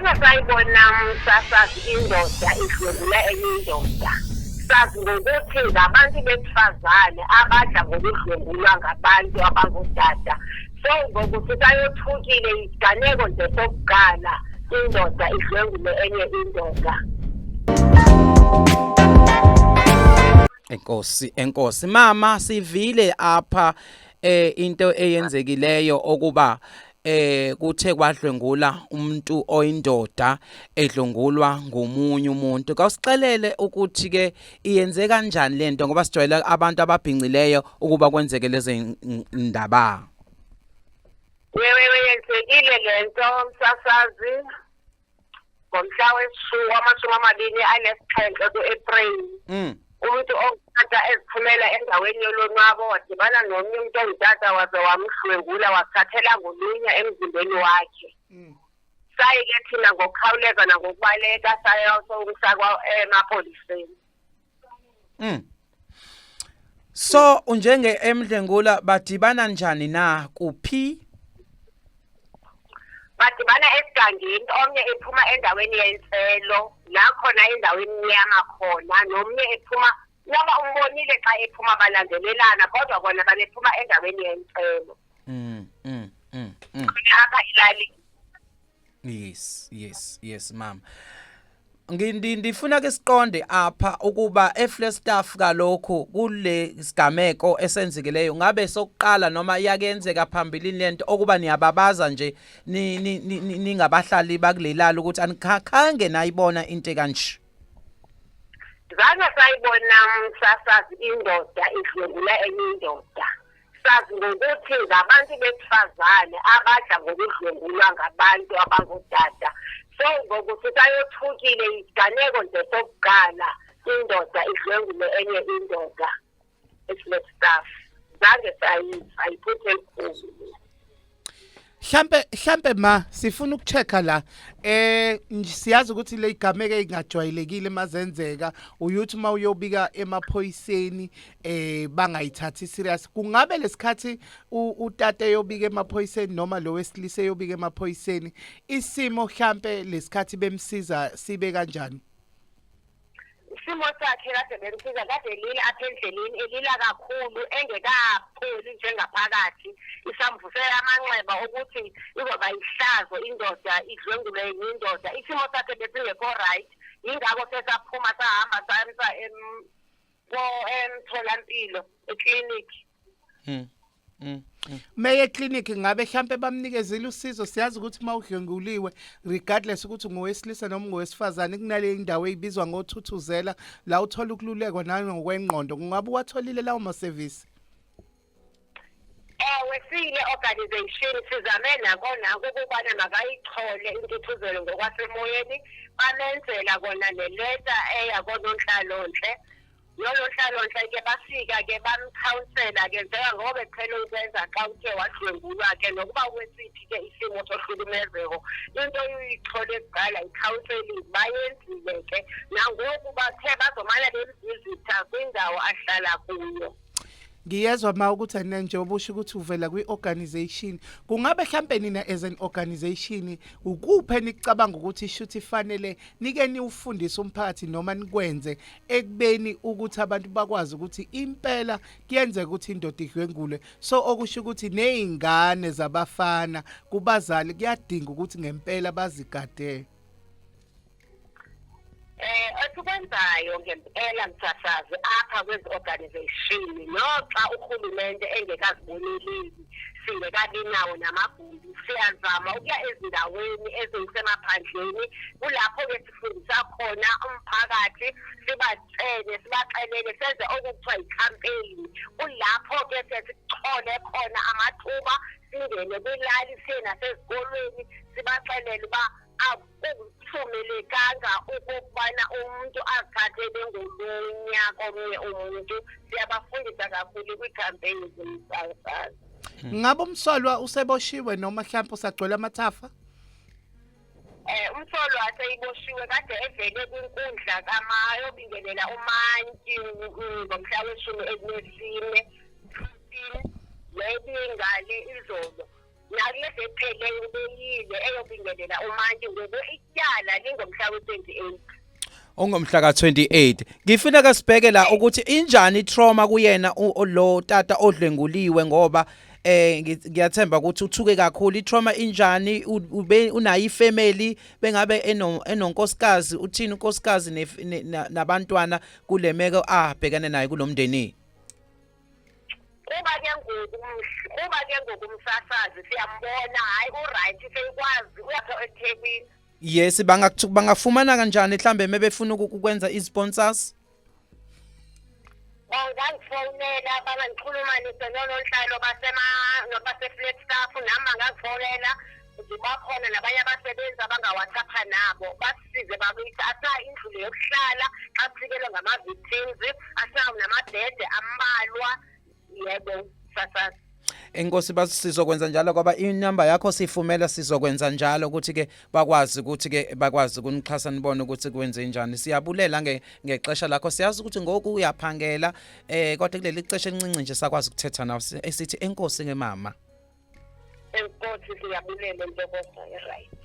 Zana sayibona msasazi indoda idlwengula enye indoda. Sazi ngokuthi ngabantu besifazane abadla ngokudlwengulwa ngabantu abangotata. So ngokuthi sayothukile isiganeko nje sokuqala indoda idlwengule enye indoda. Enkosi mama sivile apha into eyenzekileyo okuba kuthe kwadlwengula umuntu oyindoda edlwengulwa ngomunye umuntu. Kawusixelele ukuthi ke iyenze kanjani lento ngoba sijwayele abantu ababhincileyo ukuba kwenzeke leze indaba. Wewe yenzekile lento msasazi ngomhla wesi-27 ku-April. Umuntu ongutata eziphumela endaweni yolonwabo wadibana nomnye umuntu ongutata waze wamhlwengula wasithathela ngolunya emzimbeni wakhe. Saye-ke thina ngokukhawuleza nangokubaleka sayosomsa emapoliseni. So njenge eMdlengula badibana njani na kuphi? Badibana esigangeni omnye ephuma endaweni yentselo la khona endaweni emnyama khona nomnye ephuma noma umbonile xa ephuma balandelelana kodwa bona babephuma endaweni yentselo. Apha ilali. Yes mama. Ngifuna ke siqonde apha ukuba eFlagstaff kalokho kule sigameko esenzikileyo ngabe sokuqala noma iyakenzeka phambilini lento okuba niyababaza nje ningabahlali bakulelala ukuthi anikhange nayibona into kanje. Zana sayibona msasazi indoda idlwengula enye indoda. Sazi ngokuthi ngabantu besifazane abadla ngokudlwengulwa ngabantu abangotata. So ngokuthi sayothukile isiganeko nje sokuqala indoda idlwengule enye indoda eFlagstaff. Zange sayiphuthe enkulu. Hlampe ma sifuna ukuchecka la siyazi ukuthi le igameke ingajwayelekile mazenzeka uyuthi uma uyobika emaphoyiseni bangayithathi serious kungabe lesikhathi utata eyobika emaphoyiseni noma lo wesilisa eyobika emaphoyiseni isimo hlampe lesikhathi bemsiza sibe kanjani? Isimo sakhe kade bemsiza kade lila apha endleleni elila kakhulu engekapholi njengaphakathi isamvuse amanxeba ukuthi izoba ihlazo indoda idlwengule enye indoda. Isimo sakhe besingekho right ingakho sesaphuma sahamba samsa emtholampilo ekliniki. Meye clinic ngabe mhlambe bamnikezile usizo siyazi ukuthi mawudlenguliwe regardless ukuthi ngowesilisa noma ngowesifazane kunale indawo ezibizwa ngothuthuzela la uthola ukululekwa nangokwengqondo kungabe watholile lawo ma service. Wesile organization sizame nakona ukubana makayichole intuthuzelelo ngokwasemoyeni bamenzela kona neleta eyakononhlalonhle. Yolonhlalonhle ke bafika ke bamcounsela ke njengoba beqhele ukwenza xa uthe wadlwengulwa ke nokuba wesithi ke isimo sohlukumezeko into uyithole eqala icounseling bayenzile ke nangoku bathe bazomana bemvisita kwindawo ahlala kuyo. Ngiyezwa ma ukuthi nje obusho ukuthi uvela kwi-organization kungabe mhlambe nina as an organization ukuphe nicabanga ukuthi ishuthi ifanele nike niufundise umphakathi noma nikwenze ekubeni ukuthi abantu bakwazi ukuthi impela kuyenzeka ukuthi indoda idlwengulwe so okusho ukuthi nezingane zabafana kubazali kuyadinga ukuthi ngempela bazigade. Esikwenzayo ngempela mthathazi apha kwezi organization noxa uhulumende engekaziboneleli singekabi nawo namagumbi siyazama ukuya ezindaweni ezisemaphandleni kulapho ke sifundisa khona umphakathi sibaxelele senze okuthiwa icampaign kulapho ke sesichole khona amathuba singene kwilali sina sezikolweni sibaxelele uba akuvumelekanga ukubana umuntu azithathele ngolunya komnye umuntu. Siyabafundisa kakhulu kwi-campaign zomsakazi. Ngabe umsolwa useboshiwe noma mhlawumbe usagcwele amathafa? Umsolwa aseyiboshiwe kade evele kwinkundla kamayobingelela uMantyi ngomhla weshumi elinesine lebingale izolo nakulesi epheleyo beyile eyobingelela uManti ngoba ityala lingomhla we-28. ongomhla ka28 ngifuna ke sibheke la ukuthi injani itrauma kuyena lo tata odlenguliwe ngoba ngiyathemba ukuthi uthuke kakhulu itrauma injani unayo ifamily bengabe enonkosikazi uthini unkosikazi nabantwana kulemeko abhekane nayo kulomndeni kuba ke ngokumsasazi siyambona hayi uright seyikwazi uyapha eThekwini. Yes bangafumana kanjani mhlambe mebefuna ukwenza isponsors bangafonela bangikhulumanise nonhlalo base-flat staff nami ngafonela zibakhona nabanye abasebenzi abangawathatha nabo basisize bakithi asa indlu yokuhlala xa kufikelwe ngama-victims asa namabhede ambalwa yebo sasa. Enkosi basizokwenza njalo ngoba inamba yakho sifumela sizokwenza njalo ukuthi ke bakwazi ukunixhasa nibone ukuthi kwenze njani. Siyabulela ngexesha lakho siyazi ukuthi ngoku uyaphangela kodwa kuleli xesha elincinci nje sakwazi ukuthetha nawe esithi enkosi ngemama. Enkosi siyabulela njengoba right.